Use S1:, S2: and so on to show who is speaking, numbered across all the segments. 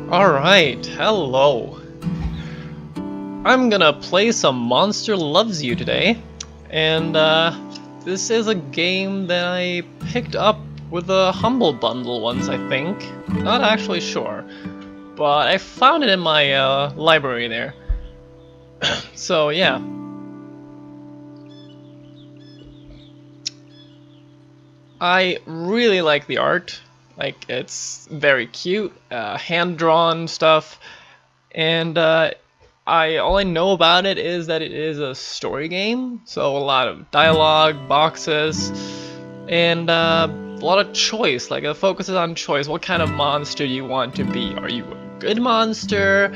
S1: Alright, hello. I'm gonna play some Monster Loves You today, and this is a game that I picked up with a Humble Bundle once, I think. Not actually sure, but I found it in my library there. So yeah. I really like the art. Like, it's very cute, hand-drawn stuff, and all I know about it is that it is a story game, so a lot of dialogue, boxes, and a lot of choice. Like, it focuses on choice. What kind of monster do you want to be? Are you a good monster,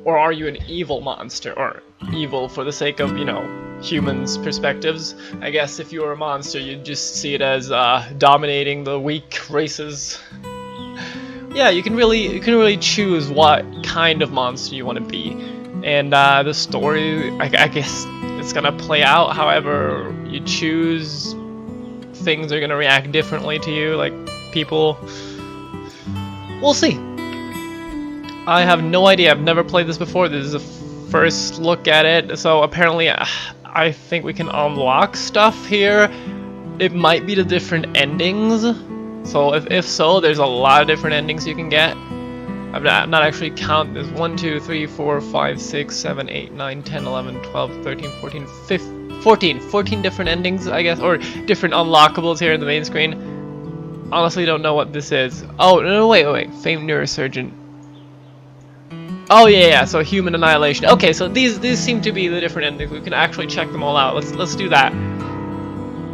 S1: or are you an evil monster? Or evil for the sake of, you know, humans' perspectives. I guess if you were a monster, you'd just see it as dominating the weak races. Yeah, you can really choose what kind of monster you want to be, and the story, I guess it's gonna play out however you choose. Things are gonna react differently to you, like people. We'll see. I have no idea. I've never played this before. This is the first look at it, so apparently I think we can unlock stuff here. It might be the different endings. So if so, there's a lot of different endings you can get. I've not actually counted. There's 1, 2, 3, 4, 5, 6, 7, 8, 9, 10, 11, 12, 13, 14, 15, 14 different endings, I guess, or different unlockables here in the main screen. Honestly, don't know what this is. Oh, no, wait. Famed neurosurgeon. Oh yeah, so human annihilation. Okay, so these seem to be the different endings. We can actually check them all out. Let's do that.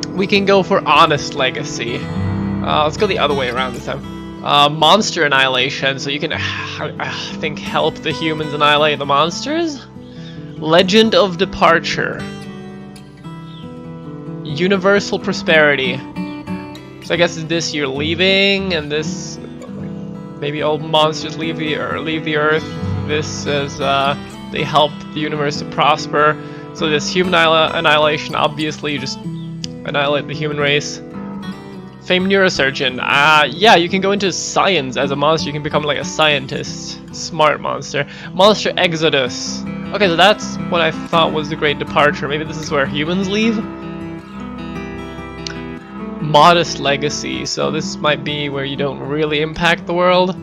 S1: We can go for honest legacy. Let's go the other way around this time. Monster annihilation, so you can, I think, help the humans annihilate the monsters. Legend of departure. Universal prosperity. So I guess this you're leaving, and this maybe all monsters leave the earth. This is they help the universe to prosper. So this human annihilation, obviously you just annihilate the human race. Famed neurosurgeon. Yeah, you can go into science as a monster. You can become like a scientist. Smart monster. Monster exodus. Okay, so that's what I thought was the great departure. Maybe this is where humans leave? Modest legacy. So this might be where you don't really impact the world.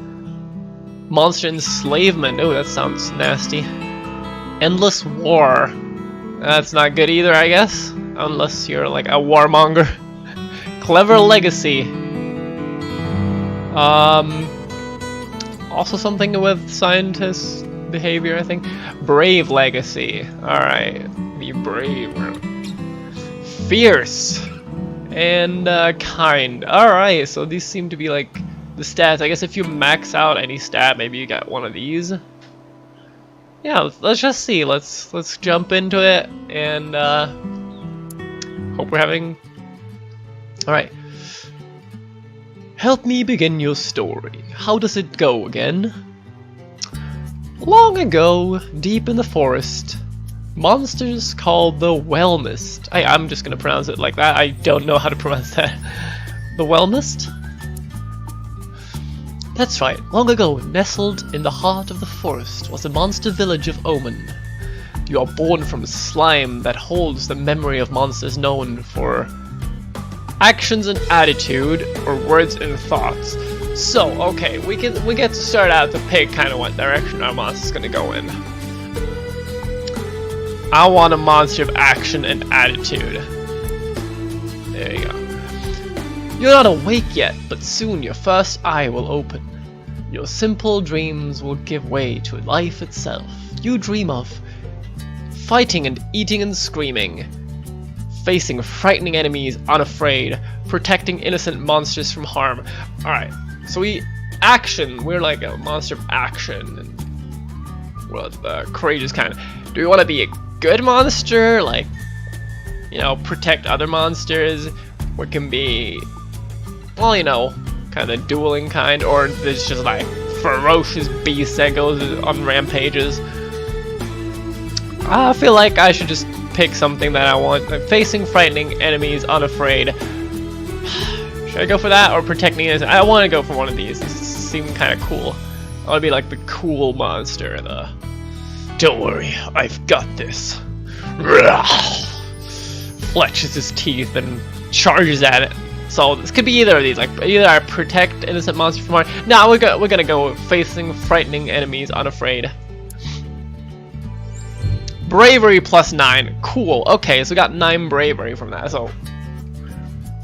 S1: Monster enslavement. Oh, that sounds nasty. Endless war. That's not good either, I guess. Unless you're like a warmonger. Clever legacy. Also something with scientist behavior, I think. Brave legacy. Alright. Be brave. Fierce. And kind. Alright, so these seem to be like the stats. I guess if you max out any stat, maybe you got one of these. Yeah, let's just see. Let's jump into it and hope we're having. All right. Help me begin your story. How does it go again? Long ago, deep in the forest, monsters called the Wellmist. I'm just gonna pronounce it like that. I don't know how to pronounce that. The Wellmist? That's right, long ago, nestled in the heart of the forest was the monster village of Omen. You are born from slime that holds the memory of monsters known for actions and attitude, or words and thoughts. So, okay, we get to start out to pick kind of what direction our monster's gonna go in. I want a monster of action and attitude. There you go. You're not awake yet, but soon your first eye will open. Your simple dreams will give way to life itself. You dream of fighting and eating and screaming, facing frightening enemies unafraid, protecting innocent monsters from harm. Alright, so we're like a monster of action, and well, the courageous kind. Do we want to be a good monster, like, you know, protect other monsters? What can be, well, you know, kind of dueling kind, or there's just like ferocious beast that goes on rampages? I feel like I should just pick something that I want. Like facing frightening enemies unafraid. Should I go for that or protecting innocent? I want to go for one of these. These seem kind of cool. I want to be like the cool monster. Don't worry, I've got this. Fletches his teeth and charges at it. So this could be either of these, like either I protect innocent monster from harm. No, we're gonna go facing frightening enemies unafraid. Bravery +9, cool. Okay, so we got 9 bravery from that. So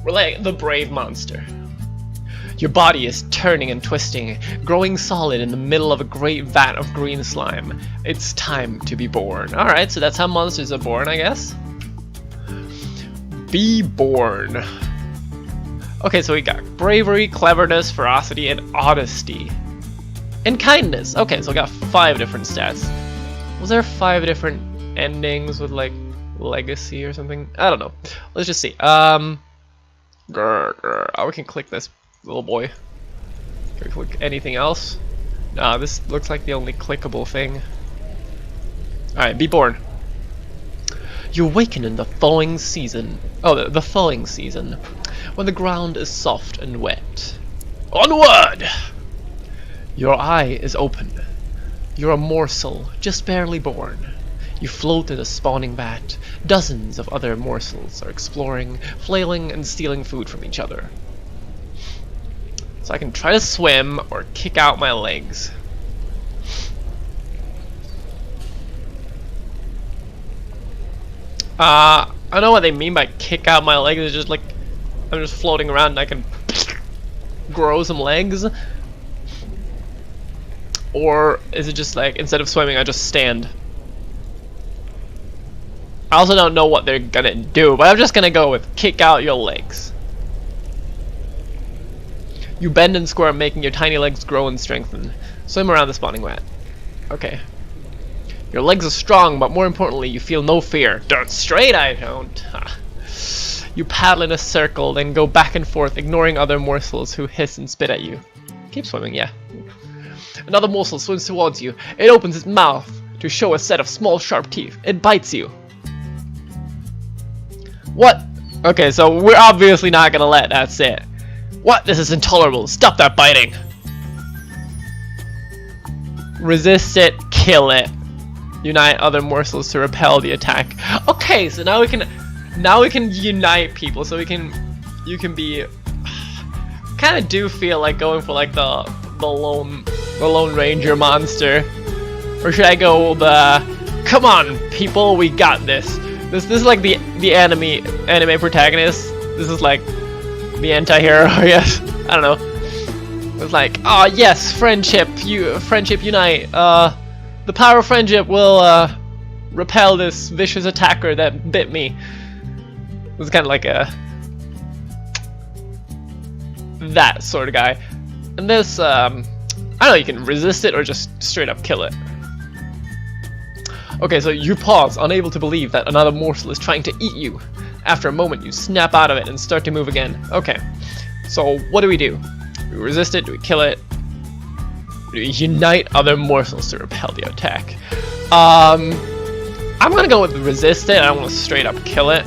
S1: we're like the brave monster. Your body is turning and twisting, growing solid in the middle of a great vat of green slime. It's time to be born. All right, so that's how monsters are born, I guess. Be born. Okay, so we got bravery, cleverness, ferocity, and honesty. And kindness. Okay, so we got 5 different stats. Was there 5 different endings with like legacy or something? I don't know. Let's just see. Oh, we can click this little boy. Can we click anything else? Nah, this looks like the only clickable thing. Alright, be born. You awaken in the thawing season. Oh, the thawing season, when the ground is soft and wet. Onward! Your eye is open. You're a morsel, just barely born. You float in a spawning vat. Dozens of other morsels are exploring, flailing, and stealing food from each other. So I can try to swim or kick out my legs. I don't know what they mean by kick out my legs. It's just like I'm just floating around and I can grow some legs. Or is it just like instead of swimming I just stand? I also don't know what they're gonna do, but I'm just gonna go with kick out your legs. You bend and squirm, making your tiny legs grow and strengthen. Swim around the spawning vat. Okay. Your legs are strong, but more importantly, you feel no fear. Dirt straight, I don't. You paddle in a circle, then go back and forth, ignoring other morsels who hiss and spit at you. Keep swimming, yeah. Another morsel swims towards you. It opens its mouth to show a set of small, sharp teeth. It bites you. What? Okay, so we're obviously not gonna let that sit. What? This is intolerable. Stop that biting. Resist it, kill it. Unite other morsels to repel the attack. Okay, so now we can unite people. So you can be kind of do feel like going for like the lone ranger monster, or should I go the come on people, we got this. This is like the anime protagonist. This is like the anti-hero, I guess. I don't know. It's like, oh yes, friendship unite. The power of friendship will repel this vicious attacker that bit me. It was kind of like that sort of guy. And this, I don't know, you can resist it or just straight up kill it. Okay, so you pause, unable to believe that another morsel is trying to eat you. After a moment, you snap out of it and start to move again. Okay, so what do? Do we resist it? Do we kill it? Do we unite other morsels to repel the attack? I'm gonna go with resist it. I don't want to straight up kill it.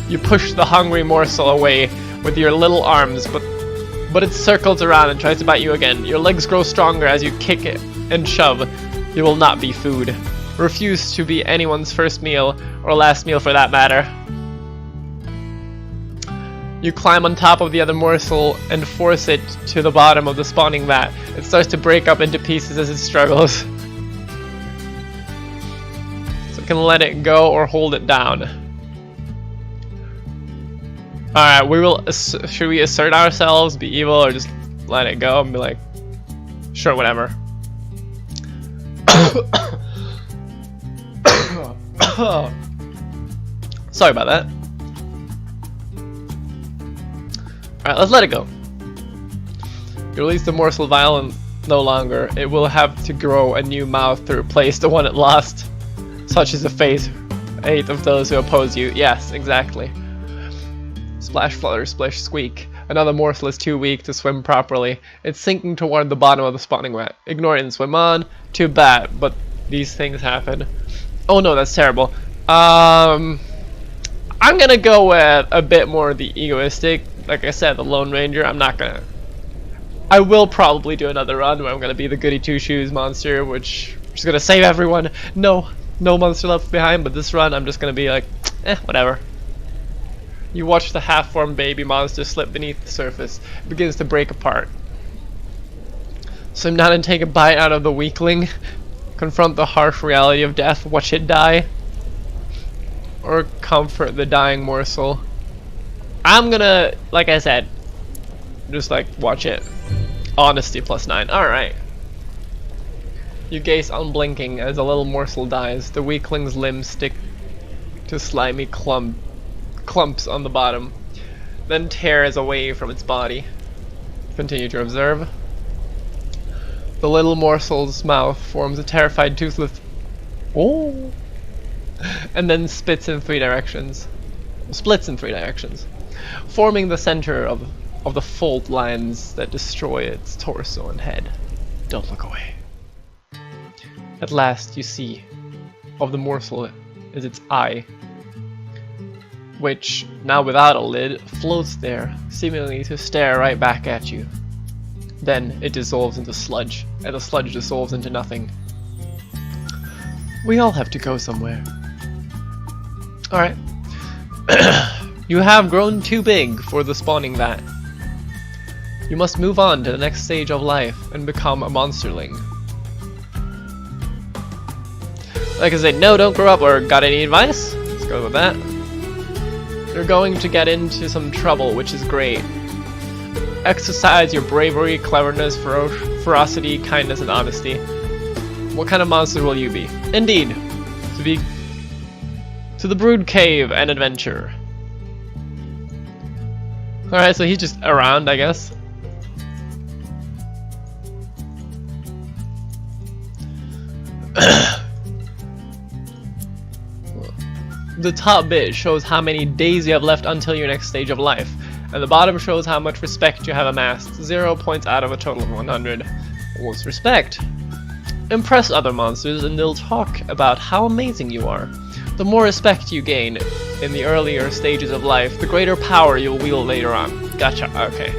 S1: You push the hungry morsel away with your little arms, but it circles around and tries to bite you again. Your legs grow stronger as you kick it and shove. You will not be food. Refuse to be anyone's first meal, or last meal for that matter. You climb on top of the other morsel and force it to the bottom of the spawning vat. It starts to break up into pieces as it struggles. So you can let it go or hold it down. Alright, should we assert ourselves, be evil, or just let it go and be like, sure, whatever. Sorry about that. Alright, let's let it go. You release the morsel vial no longer. It will have to grow a new mouth to replace the one it lost. Such is the fate of those who oppose you. Yes, exactly. Splash, flutter, splish, squeak. Another morsel is too weak to swim properly. It's sinking toward the bottom of the spawning vat. Ignore it and swim on. Too bad, but these things happen. Oh no, that's terrible. I'm gonna go with a bit more the egoistic. Like I said, the Lone Ranger. I'm not gonna I will probably do another run where I'm gonna be the goody two-shoes monster, which is gonna save everyone. No monster left behind, but this run I'm just gonna be like, whatever. You watch the half-formed baby monster slip beneath the surface. It begins to break apart. Swim down and take a bite out of the weakling. Confront the harsh reality of death, watch it die. Or comfort the dying morsel. I'm gonna, like I said, just like watch it. Honesty +9. Alright. You gaze unblinking as a little morsel dies. The weakling's limbs stick to slimy clumps on the bottom, then tears away from its body. Continue to observe. The little morsel's mouth forms a terrified toothless and then splits in 3 directions, forming the center of the fault lines that destroy its torso and head. Don't look away. At last you see of the morsel is its eye, which, now without a lid, floats there, seemingly to stare right back at you. Then it dissolves into sludge, and the sludge dissolves into nothing. We all have to go somewhere. Alright. You have grown too big for the spawning vat. You must move on to the next stage of life and become a monsterling. Like I said, no, don't grow up, or got any advice? Let's go with that. You're going to get into some trouble, which is great. Exercise your bravery, cleverness, ferocity, kindness, and honesty. What kind of monster will you be? Indeed, to the Brood Cave and adventure. Alright, so he's just around, I guess. The top bit shows how many days you have left until your next stage of life, and the bottom shows how much respect you have amassed. 0 points out of a total of 100. What's respect? Impress other monsters and they'll talk about how amazing you are. The more respect you gain in the earlier stages of life, the greater power you'll wield later on. Gotcha, okay.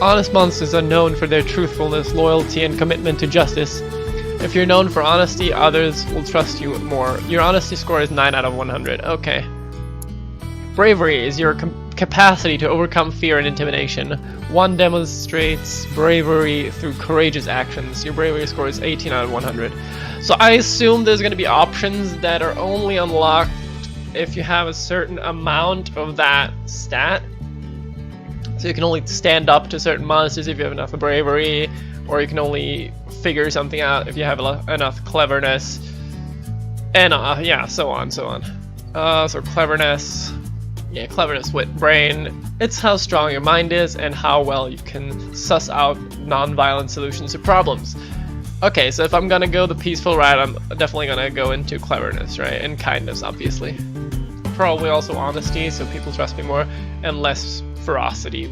S1: Honest monsters are known for their truthfulness, loyalty, and commitment to justice. If you're known for honesty, others will trust you more. Your honesty score is 9 out of 100. Okay. Bravery is your capacity to overcome fear and intimidation. One demonstrates bravery through courageous actions. Your bravery score is 18 out of 100. So I assume there's going to be options that are only unlocked if you have a certain amount of that stat. So you can only stand up to certain monsters if you have enough bravery, or you can only figure something out if you have enough cleverness, and yeah, so on. So cleverness, yeah, cleverness, wit, brain. It's how strong your mind is and how well you can suss out non-violent solutions to problems. Okay, so if I'm gonna go the peaceful route, I'm definitely gonna go into cleverness, right, and kindness, obviously. Probably also honesty, so people trust me more, and less ferocity.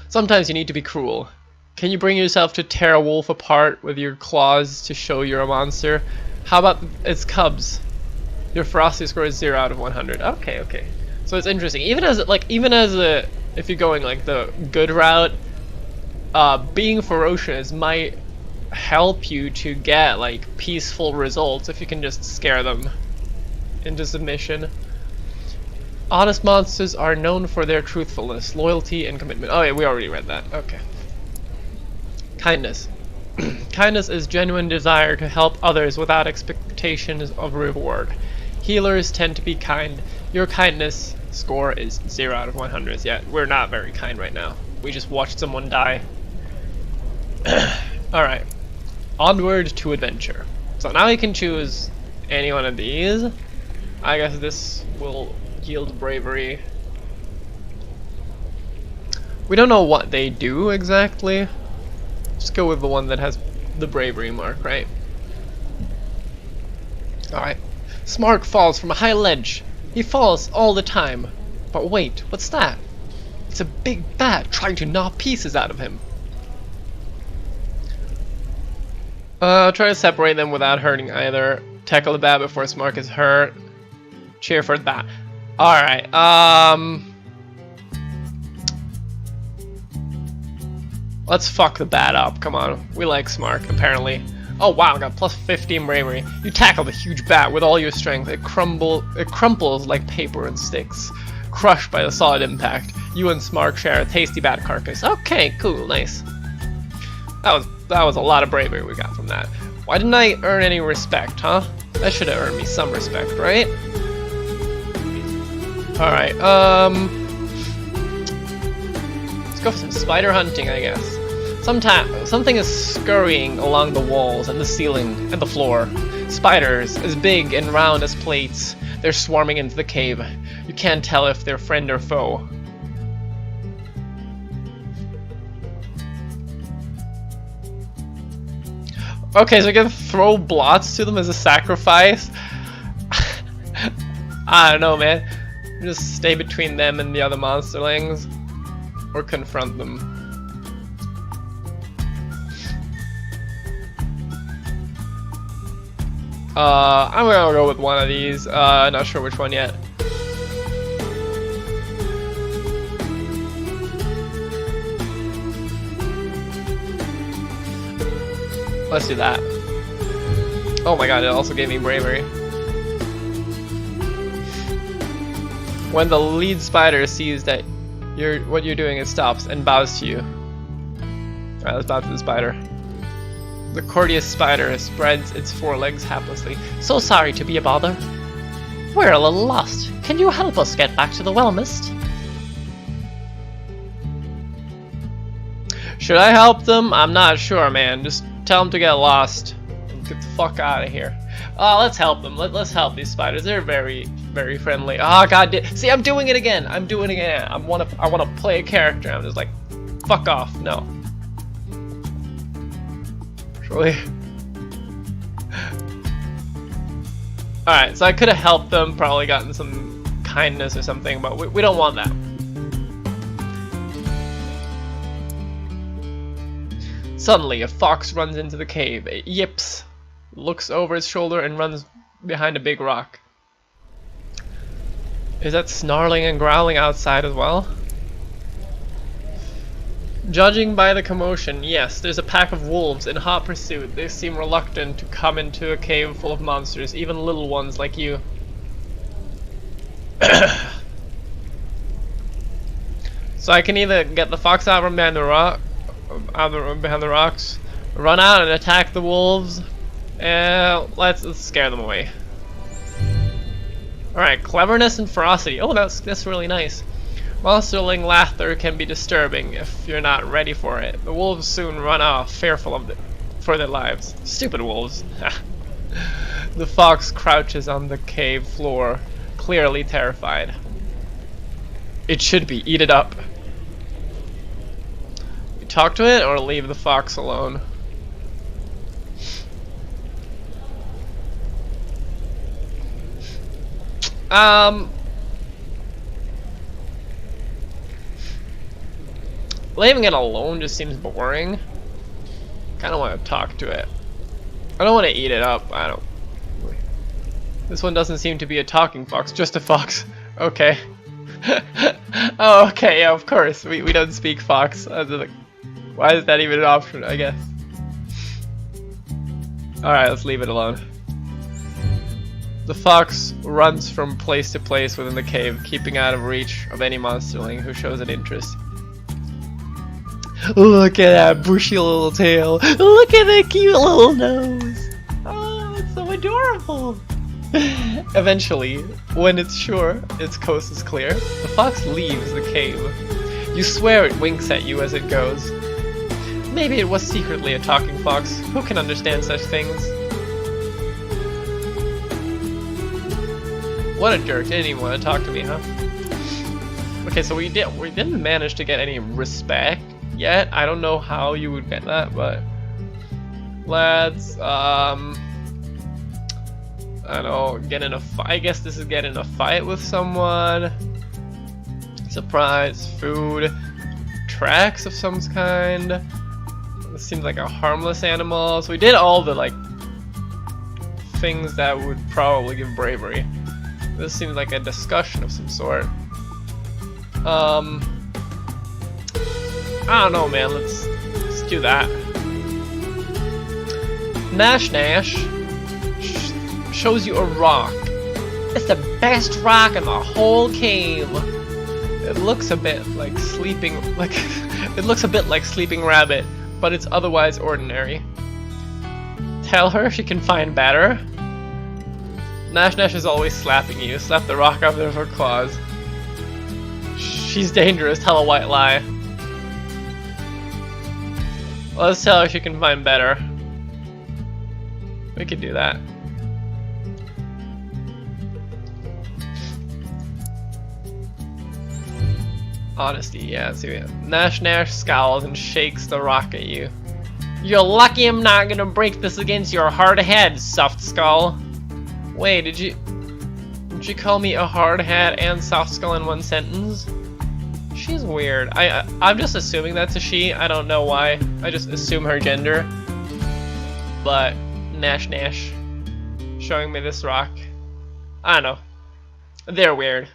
S1: Sometimes you need to be cruel. Can you bring yourself to tear a wolf apart with your claws to show you're a monster? How about its cubs? Your ferocity score is 0 out of 100. Okay. So it's interesting. Even as if you're going like the good route, being ferocious might help you to get like peaceful results if you can just scare them into submission. Honest monsters are known for their truthfulness, loyalty, and commitment. Oh yeah, we already read that. Okay. Kindness. Kindness is genuine desire to help others without expectations of reward. Healers tend to be kind. Your kindness score is 0 out of 100. Yeah, we're not very kind right now. We just watched someone die. Alright. Onward to adventure. So now you can choose any one of these. I guess this will yield bravery. We don't know what they do exactly. Just go with the one that has the bravery mark, right? Alright. Smark falls from a high ledge. He falls all the time. But wait, what's that? It's a big bat trying to gnaw pieces out of him. Try to separate them without hurting either. Tackle the bat before Smark is hurt. Cheer for that. Alright, Let's fuck the bad up. Come on. We like Smark, apparently. Oh wow, got plus 15 bravery. You tackle the huge bat with all your strength. It crumples like paper and sticks, crushed by the solid impact. You and Smark share a tasty bat carcass. Okay, cool, nice. That was a lot of bravery we got from that. Why didn't I earn any respect, huh? That should have earned me some respect, right? Alright, let's go for some spider hunting, I guess. Something is scurrying along the walls and the ceiling and the floor. Spiders, as big and round as plates. They're swarming into the cave. You can't tell if they're friend or foe. Okay, so I can throw blots to them as a sacrifice? I don't know, man. Just stay between them and the other monsterlings. Or confront them. I'm gonna go with one of these. Not sure which one yet. Let's do that. Oh my god, it also gave me bravery. When the lead spider sees that what you're doing, it stops and bows to you. Alright, let's bow to the spider. The courteous spider spreads its forelegs haplessly. So sorry to be a bother. We're a little lost. Can you help us get back to the well, mist? Should I help them? I'm not sure, man. Just tell them to get lost. Get the fuck out of here. Let's help them. Let's help these spiders. They're very, very friendly. Oh god, see, I'm doing it again. I'm doing it again. I wanna play a character. I'm just like, fuck off. No. Really? Alright, so I could have helped them, probably gotten some kindness or something, but we don't want that. Suddenly, a fox runs into the cave. It yips, looks over its shoulder, and runs behind a big rock. Is that snarling and growling outside as well? Judging by the commotion, yes, there's a pack of wolves in hot pursuit. They seem reluctant to come into a cave full of monsters, even little ones like you. So I can either get the fox out from behind the rocks, run out and attack the wolves, and let's scare them away. Alright, cleverness and ferocity. Oh, that's really nice. Monsterling laughter can be disturbing if you're not ready for it. The wolves soon run off, fearful for their lives. Stupid wolves. The fox crouches on the cave floor, clearly terrified. It should be. Eat it up. We talk to it or leave the fox alone? Leaving it alone just seems boring. Kinda want to talk to it. I don't want to eat it up. I don't. This one doesn't seem to be a talking fox, just a fox. Okay. Oh, okay, yeah, of course. We don't speak fox. Why is that even an option, I guess? Alright, let's leave it alone. The fox runs from place to place within the cave, keeping out of reach of any monsterling who shows an interest. Look at that bushy little tail. Look at that cute little nose. Oh, it's so adorable. Eventually, when it's sure its coast is clear, the fox leaves the cave. You swear it winks at you as it goes. Maybe it was secretly a talking fox. Who can understand such things? What a jerk. Didn't even want to talk to me, huh? Okay, so we didn't manage to get any respect yet. I don't know how you would get that, but let's I don't know, get in a fight. I guess this is get in a fight with someone. Surprise, food, tracks of some kind. This seems like a harmless animal. So we did all the like things that would probably give bravery. This seems like a discussion of some sort. I don't know, man. do that. Nash Nash shows you a rock. It's the best rock in the whole cave. It looks a bit like sleeping, it looks a bit like Sleeping Rabbit, but it's otherwise ordinary. Tell her she can find better. Nash Nash is always slapping you. Slap the rock off of her claws. She's dangerous. Tell a white lie. Let's tell her she can find better. We could do that. Honesty, yeah, let's see. Nash Nash scowls and shakes the rock at you. You're lucky I'm not gonna break this against your hard head, soft skull. Wait, did you call me a hard head and soft skull in one sentence? She's weird. I'm just assuming that's a she. I don't know why. I just assume her gender. But Nash Nash showing me this rock. I don't know. They're weird.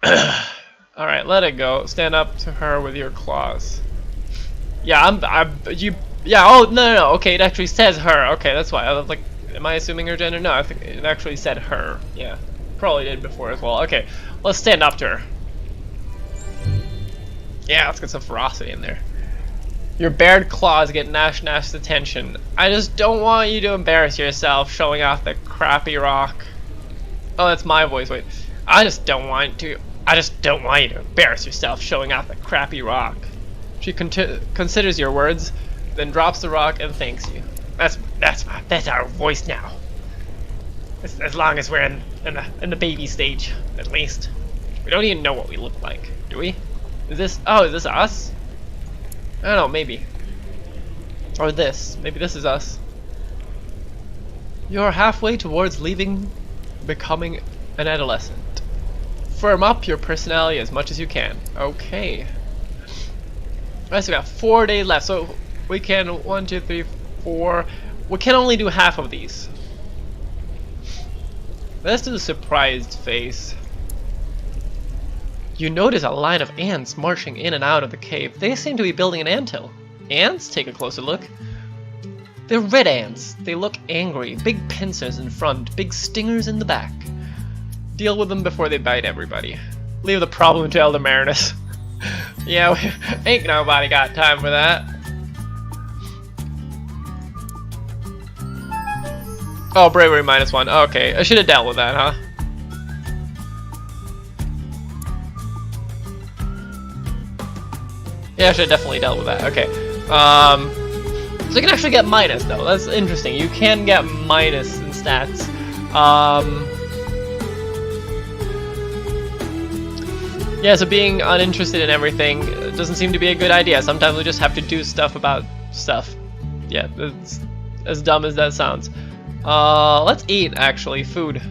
S1: Alright, let it go. Stand up to her with your claws. Yeah, oh, no, okay, it actually says her. Okay, that's why. I was like, am I assuming her gender? No, I think it actually said her. Yeah, probably did before as well. Okay, let's stand up to her. Yeah, let's get some ferocity in there. Your bared claws get Nash Nash's attention. I just don't want you to embarrass yourself showing off the crappy rock. Oh, that's my voice, wait. I just don't want you to embarrass yourself showing off the crappy rock. She considers your words, then drops the rock and thanks you. That's our voice now. As long as we're in the baby stage, at least. We don't even know what we look like, do we? Is this us? I don't know, maybe. Or this. Maybe this is us. You're halfway towards becoming an adolescent. Firm up your personality as much as you can. Okay. Alright, so we got 4 days left. So we can 1, 2, 3, 4. We can only do half of these. Let's do the surprised face. You notice a line of ants marching in and out of the cave. They seem to be building an anthill. Ants? Take a closer look. They're red ants. They look angry. Big pincers in front, big stingers in the back. Deal with them before they bite everybody. Leave the problem to Elder Marinus. Yeah, ain't nobody got time for that. Oh, bravery -1. Okay, I should have dealt with that, huh? Yeah, I should have definitely dealt with that. Okay. So you can actually get minus though. That's interesting. You can get minus in stats. Yeah, so being uninterested in everything doesn't seem to be a good idea. Sometimes we just have to do stuff about stuff. Yeah, it's as dumb as that sounds. Let's eat, actually. Food.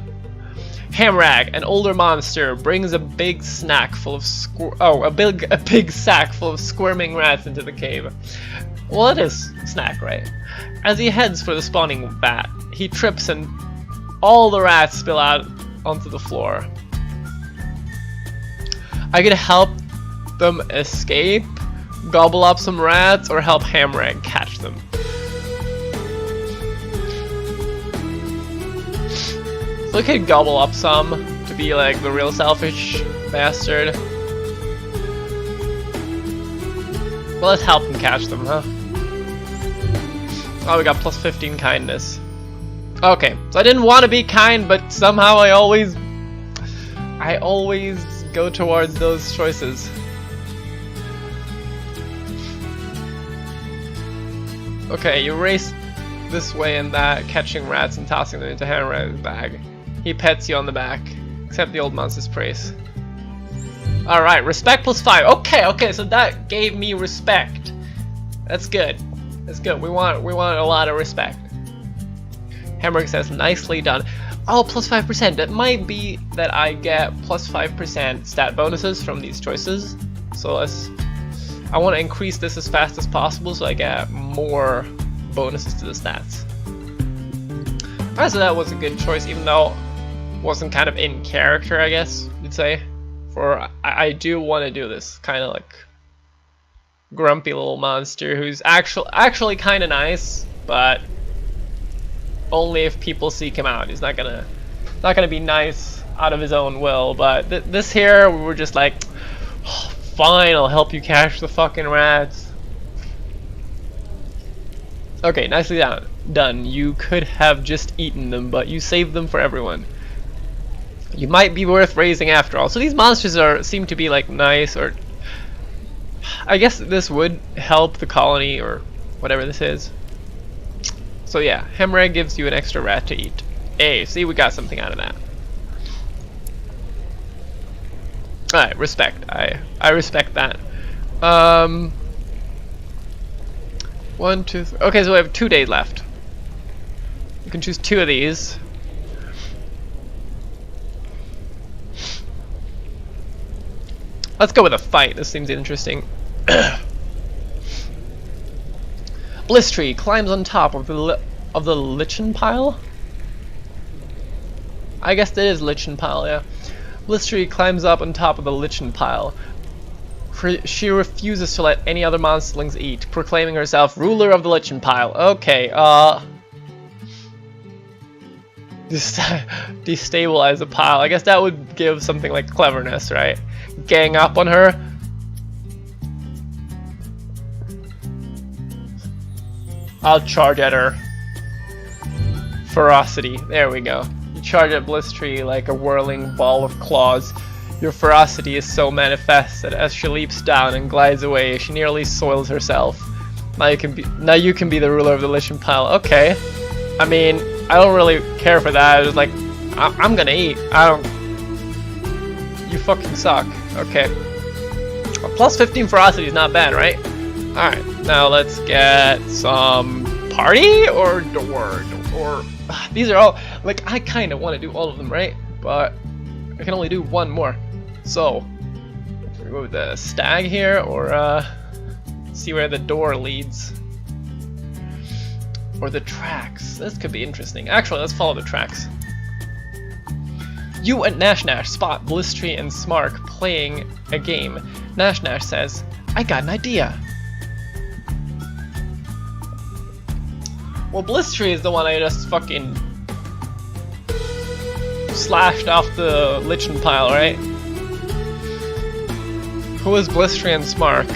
S1: Hamrag, an older monster, brings a big snack full of a big sack full of squirming rats into the cave. Well, it is snack, right? As he heads for the spawning vat, he trips and all the rats spill out onto the floor. I could help them escape, gobble up some rats, or help Hamrag catch them. So I could gobble up some to be like the real selfish bastard. Well, let's help him catch them, huh? Oh, we got plus 15 kindness. Okay, so I didn't want to be kind, but somehow I always go towards those choices. Okay, you race this way and that, catching rats and tossing them into Hamrag's bag. He pets you on the back. Accept the old monster's praise. Alright, respect plus 5. Okay, so that gave me respect. That's good. That's good. We want a lot of respect. Hamrag says, nicely done. Oh, plus 5%. It might be that I get plus 5% stat bonuses from these choices. So I want to increase this as fast as possible so I get more bonuses to the stats. Alright, so that was a good choice, even though it wasn't kind of in character, I guess you'd say. For I do want to do this, kind of like grumpy little monster who's actually kind of nice, but only if people seek him out. He's not gonna be nice out of his own will. But this here, we were just like, oh, fine, I'll help you catch the fucking rats. Okay, nicely done. You could have just eaten them, but you saved them for everyone. You might be worth raising after all. So these monsters seem to be like nice, or I guess this would help the colony or whatever this is. So yeah, Hemorrhag gives you an extra rat to eat. Hey, see, we got something out of that. Alright, respect. I respect that. 1, 2, 3. Okay, so we have 2 days left. You can choose 2 of these. Let's go with a fight. This seems interesting. Blistree climbs on top of the lichen pile. I guess that is lichen pile, yeah. Blistree climbs up on top of the lichen pile. She refuses to let any other monsterlings eat, proclaiming herself ruler of the lichen pile. Okay, destabilize the pile. I guess that would give something like cleverness, right? Gang up on her. I'll charge at her. Ferocity. There we go. You charge at Blistree like a whirling ball of claws. Your ferocity is so manifest that as she leaps down and glides away, she nearly soils herself. Now you can be the ruler of the lichen pile. Okay. I mean, I don't really care for that. I was like, I'm gonna eat. You fucking suck. Okay. A plus 15 ferocity is not bad, right? Alright, now let's get some party or door. These are all, like, I kind of want to do all of them, right? But I can only do one more. So, we go with the stag here, or see where the door leads. Or the tracks. This could be interesting. Actually, let's follow the tracks. You and Nash spot Blistree and Smark playing a game. Nash says, I got an idea. Well, Blistree is the one I just fucking slashed off the lichen pile, right? Who is Blistree and Smark?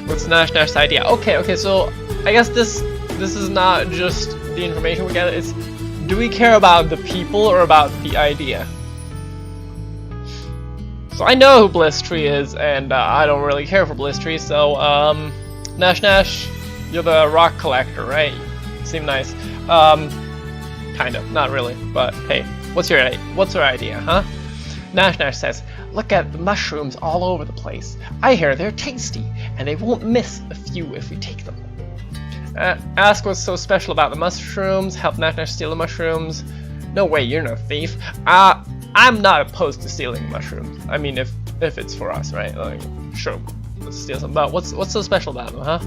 S1: What's Nash's idea? Okay, so I guess this is not just the information we get, it's do we care about the people or about the idea? So I know who Blistree is, and I don't really care for Blistree, so Nash, you're the rock collector, right? Seem nice. Kind of, not really, but hey, what's your idea, huh? Nash says, look at the mushrooms all over the place. I hear they're tasty, and they won't miss a few if we take them. Ask what's so special about the mushrooms, help Nash steal the mushrooms. No way, you're no thief. I'm not opposed to stealing mushrooms. I mean, if it's for us, right? Like, sure, let's steal some, but what's so special about them, huh?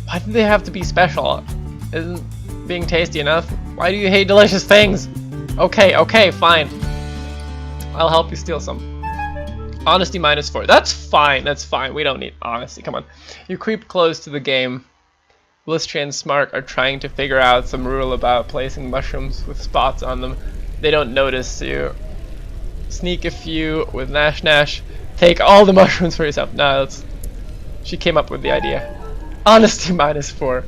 S1: Why do they have to be special? Isn't being tasty enough? Why do you hate delicious things? Okay, fine. I'll help you steal some. Honesty -4. That's fine. We don't need honesty. Come on. You creep close to the game. Blistree and Smark are trying to figure out some rule about placing mushrooms with spots on them. They don't notice you. Sneak a few with Nash. Take all the mushrooms for yourself. No, she came up with the idea. Honesty -4.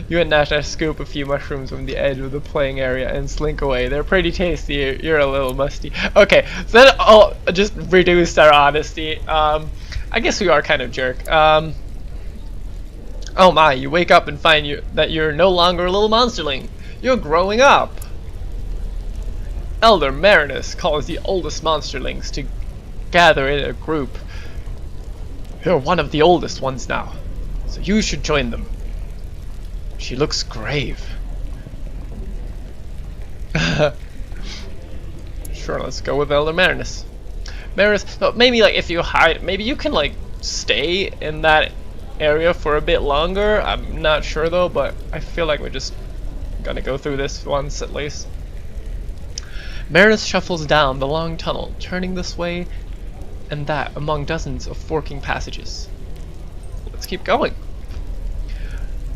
S1: You and Nash scoop a few mushrooms from the edge of the playing area and slink away. They're pretty tasty. You're a little musty. Okay, so then I'll just reduce our honesty. I guess we are kind of jerk. Oh my, you wake up and find that you're no longer a little monsterling. You're growing up. Elder Marinus calls the oldest monsterlings to gather in a group. You're one of the oldest ones now, so you should join them. She looks grave. Sure, let's go with Elder Marinus. No, maybe like if you hide, maybe you can like stay in that area for a bit longer. I'm not sure though, but I feel like we're just gonna go through this once at least. Marinus shuffles down the long tunnel, turning this way and that among dozens of forking passages. Let's keep going.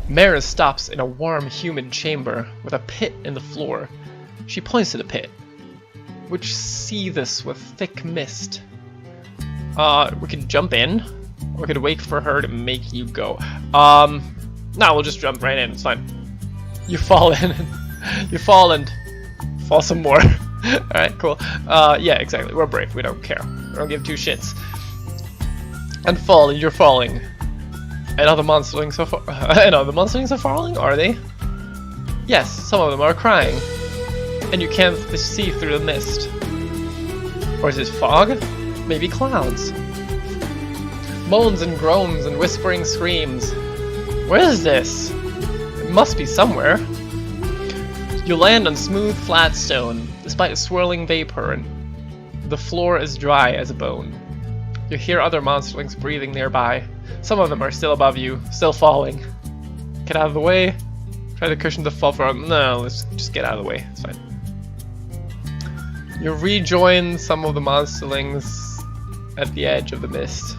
S1: Mara stops in a warm, humid chamber with a pit in the floor. She points to the pit, which seethes with thick mist. We could jump in, or we could wait for her to make you go. No, we'll just jump right in, it's fine. You fall in, you fall and fall some more. Alright, cool. Yeah, exactly, we're brave, we don't care. We don't give two shits. And fall, and you're falling. And other monsterlings are falling, are they? Yes, some of them are crying. And you can't see through the mist. Or is it fog? Maybe clouds. Moans and groans and whispering screams. Where is this? It must be somewhere. You land on smooth, flat stone, despite a swirling vapor, and the floor is dry as a bone. You hear other monsterlings breathing nearby. Some of them are still above you, still falling. Get out of the way. Try to cushion the fall from. No, let's just get out of the way. It's fine. You rejoin some of the monsterlings at the edge of the mist.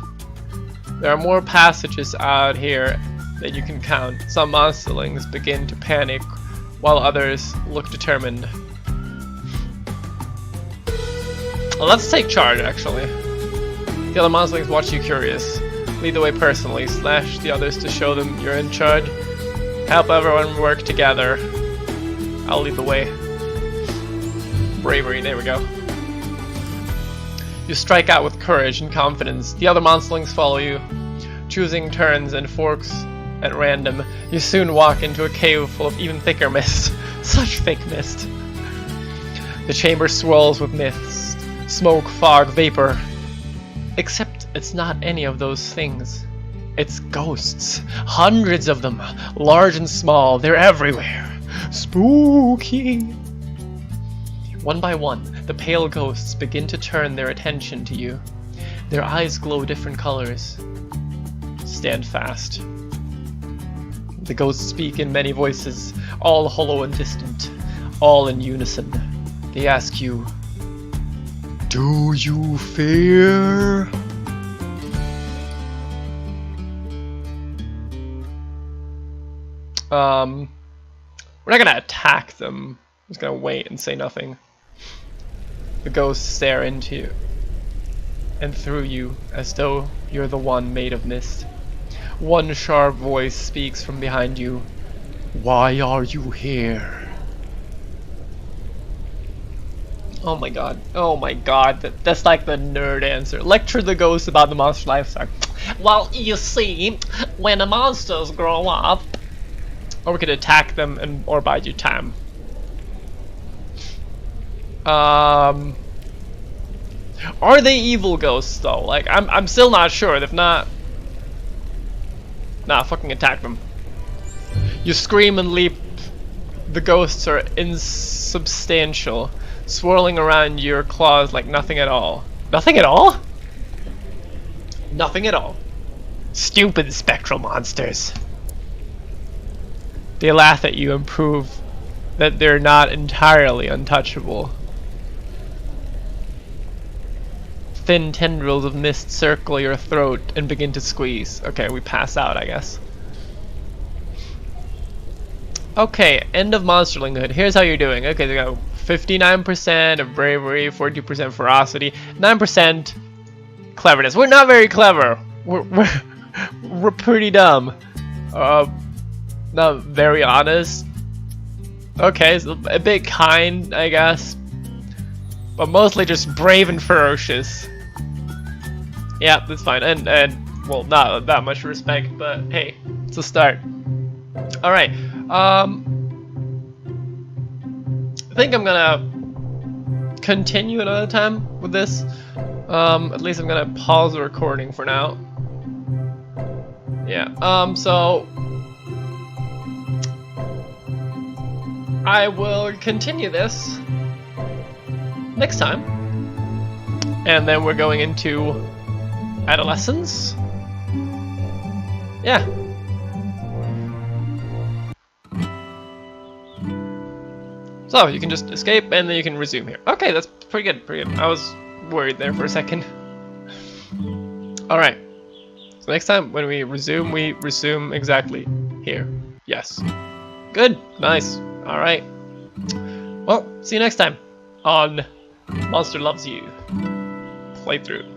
S1: There are more passages out here that you can count. Some monsterlings begin to panic, while others look determined. Well, let's take charge, actually. The other monsterlings watch you curious. Lead the way personally, slash the others to show them you're in charge. Help everyone work together. I'll lead the way. Bravery, there we go. You strike out with courage and confidence. The other monsterlings follow you, choosing turns and forks at random. You soon walk into a cave full of even thicker mist. Such thick mist. The chamber swirls with mist, smoke, fog, vapor. Except it's not any of those things. It's ghosts. Hundreds of them, large and small. They're everywhere. Spooky. One by one, the pale ghosts begin to turn their attention to you. Their eyes glow different colors. Stand fast. The ghosts speak in many voices, all hollow and distant, all in unison. They ask you, "Do you fear?" We're not gonna attack them. I'm just gonna wait and say nothing. The ghosts stare into you and through you as though you're the one made of mist. One sharp voice speaks from behind you. "Why are you here?" Oh my god. Oh my god. That's like the nerd answer. Lecture the ghost about the monster lifestyle. Well, you see, when the monsters grow up... Or we could attack them and or bide you time. Are they evil ghosts though? Like I'm still not sure. If not, nah, fucking attack them. You scream and leap. The ghosts are insubstantial, swirling around your claws like nothing at all. Nothing at all? Nothing at all. Stupid spectral monsters. They laugh at you and prove that they're not entirely untouchable. Thin tendrils of mist circle your throat and begin to squeeze. Okay, we pass out, I guess. Okay, end of monsterlinghood. Here's how you're doing. Okay, they got 59% of bravery, 40% ferocity, 9% cleverness. We're not very clever. We're pretty dumb. Not very honest. Okay, so a bit kind, I guess. But mostly just brave and ferocious. Yeah, that's fine. And well, not that much respect, but hey, it's a start. Alright. I think I'm gonna continue another time with this. At least I'm gonna pause the recording for now. Yeah, so I will continue this next time. And then we're going into adolescence. Yeah. So you can just escape and then you can resume here. Okay, that's pretty good, pretty good. I was worried there for a second. Alright. So next time when we resume exactly here. Yes. Good. Nice. Alright. Well, see you next time on Monster Loves You playthrough.